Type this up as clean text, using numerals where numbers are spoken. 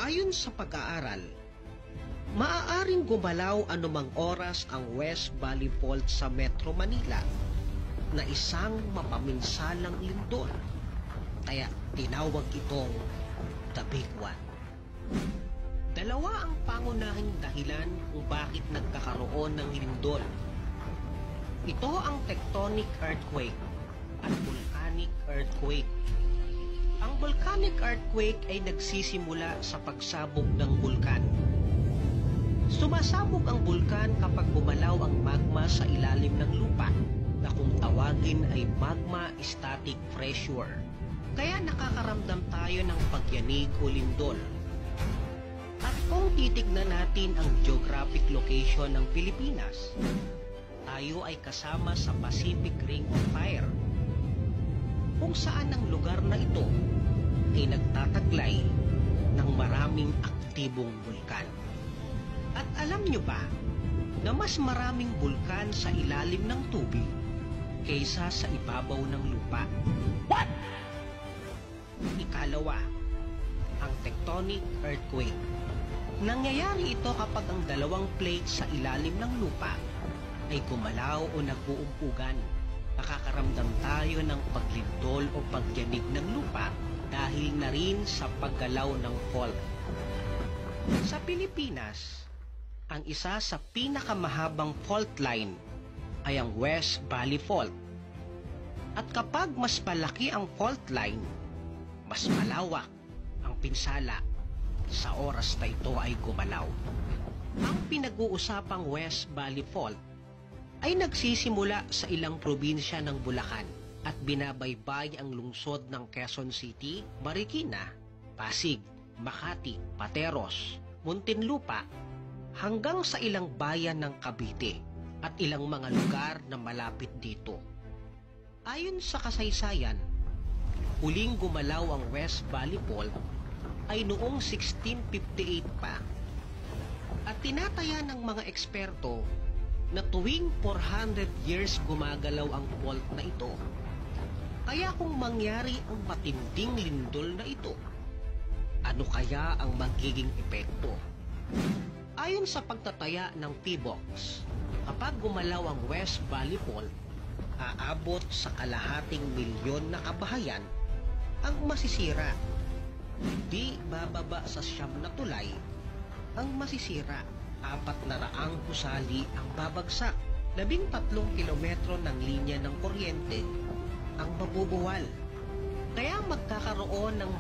Ayon sa pag-aaral, maaaring gumalaw anumang oras ang West Valley Fault sa Metro Manila na isang mapaminsalang lindol. Kaya tinawag itong The Big One. Dalawa ang pangunahing dahilan kung bakit nagkakaroon ng lindol. Ito ang tectonic earthquake at volcanic earthquake. Ang volcanic earthquake ay nagsisimula sa pagsabog ng bulkan. Sumasabog ang bulkan kapag gumalaw ang magma sa ilalim ng lupa na kung tawagin ay magma static pressure. Kaya nakakaramdam tayo ng pagyanig o lindol. At kung titignan natin ang geographic location ng Pilipinas, tayo ay kasama sa Pacific Ring of Fire, kung saan ang lugar na ito ay nagtataglay ng maraming aktibong bulkan. At alam nyo ba na mas maraming bulkan sa ilalim ng tubig kaysa sa ibabaw ng lupa? What? Ikalawa, ang tectonic earthquake. Nangyayari ito kapag ang dalawang plates sa ilalim ng lupa ay gumalaw o nag-uumpugan. Nakakaramdam tayo ng paglindol o pagyanig ng lupa dahil na rin sa paggalaw ng fault. Sa Pilipinas, ang isa sa pinakamahabang fault line ay ang West Valley Fault. At kapag mas palaki ang fault line, mas malawak ang pinsala sa oras na ito ay gumalaw. Ang pinag-uusapang West Valley Fault ay nagsisimula sa ilang probinsya ng Bulacan at binabaybay ang lungsod ng Quezon City, Marikina, Pasig, Makati, Pateros, Muntinlupa, hanggang sa ilang bayan ng Cavite at ilang mga lugar na malapit dito. Ayon sa kasaysayan, huling gumalaw ang West Valley Fault ay noong 1658 pa. At tinataya ng mga eksperto na tuwing 400 years gumagalaw ang fault na ito. Kaya kung mangyari ang matinding lindol na ito, ano kaya ang magiging epekto? Ayon sa pagtataya ng PBOX, kapag gumalaw ang West Valley Fault, aabot sa 250 milyon na kabahayan ang masisira. Hindi bababa sa 9 na tulay ang masisira. 400 gusali ang babagsak. 13 kilometro ng linya ng kuryente ang mabubuwal. Kaya magkakaroon ng